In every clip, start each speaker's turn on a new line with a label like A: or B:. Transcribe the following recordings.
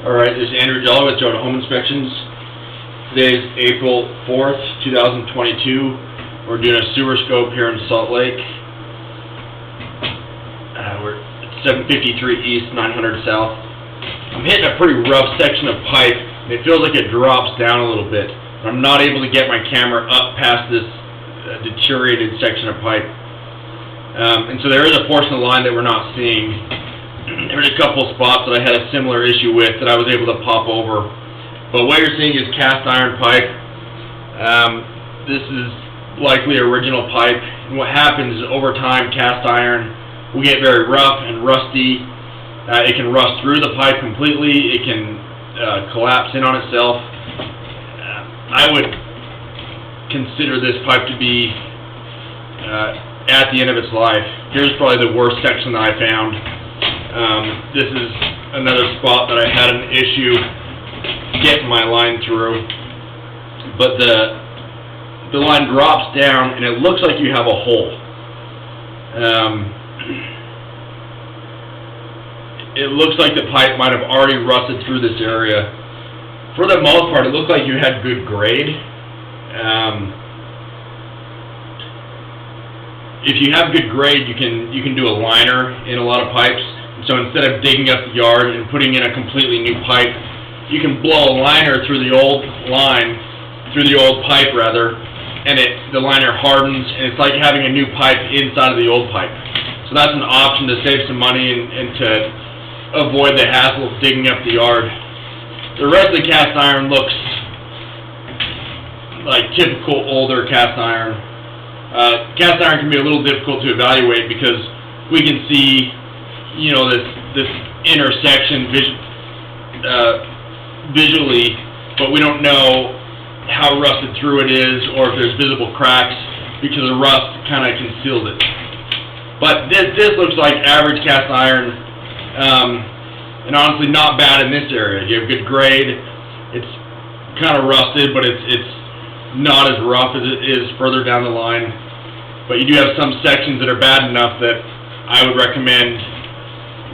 A: Alright, this is Andrew Jello with Jonah Home Inspections. Today is April 4th, 2022. We're doing a sewer scope here in Salt Lake. We're at 753 East, 900 South. I'm hitting a pretty rough section of pipe, and it feels like it drops down a little bit. I'm not able to get my camera up past this deteriorated section of pipe. And so there is a portion of the line that we're not seeing. There's a couple spots that I had a similar issue with that I was able to pop over. But what you're seeing is cast iron pipe. This is likely original pipe. And what happens is over time, cast iron will get very rough and rusty. It can rust through the pipe completely. It can collapse in on itself. I would consider this pipe to be at the end of its life. Here's probably the worst section that I found. This is another spot that I had an issue getting my line through, but the line drops down and it looks like you have a hole. It looks like the pipe might have already rusted through this area. For the most part, it looked like you had good grade. If you have good grade, you can do a liner in a lot of pipes. So instead of digging up the yard and putting in a completely new pipe, you can blow a liner through the old line, through the old pipe rather, and the liner hardens, and it's like having a new pipe inside of the old pipe. So that's an option to save some money and to avoid the hassle of digging up the yard. The rest of the cast iron looks like typical older cast iron. Cast iron can be a little difficult to evaluate because we can see, you know, this intersection visually, but we don't know how rusted through it is or if there's visible cracks because the rust kind of conceals it. But this looks like average cast iron, and honestly not bad in this area. You have good grade. It's kind of rusted, but it's not as rough as it is further down the line. But you do have some sections that are bad enough that I would recommend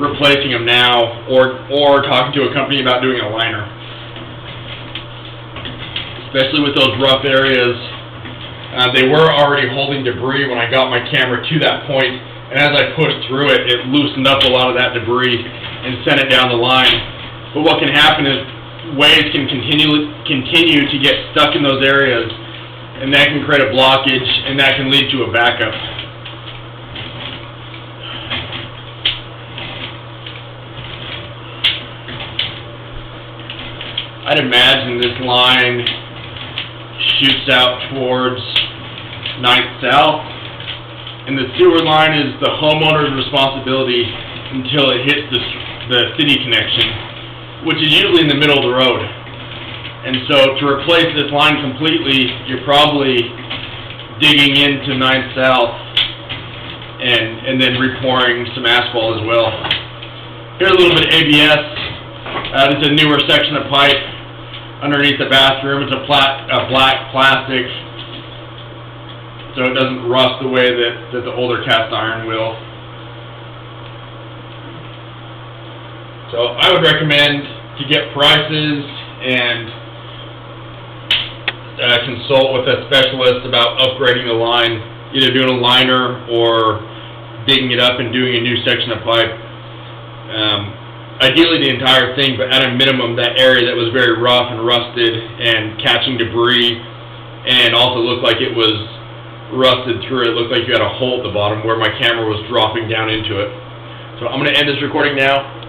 A: replacing them now, or talking to a company about doing a liner. Especially with those rough areas, they were already holding debris when I got my camera to that point, and as I pushed through it, it loosened up a lot of that debris and sent it down the line. But what can happen is waves can continue to get stuck in those areas, and that can create a blockage, and that can lead to a backup. I'd imagine this line shoots out towards 9th South, and the sewer line is the homeowner's responsibility until it hits the city connection, which is usually in the middle of the road. And so to replace this line completely, you're probably digging into 9th South and then repouring some asphalt as well. Here's a little bit of ABS. This is a newer section of pipe underneath the bathroom. It's a black plastic, so it doesn't rust the way that the older cast iron will. So I would recommend to get prices and consult with a specialist about upgrading the line, either doing a liner or digging it up and doing a new section of pipe. Ideally the entire thing, but at a minimum that area that was very rough and rusted and catching debris, and also looked like it was rusted through. It looked like you had a hole at the bottom where my camera was dropping down into it. So I'm going to end this recording now.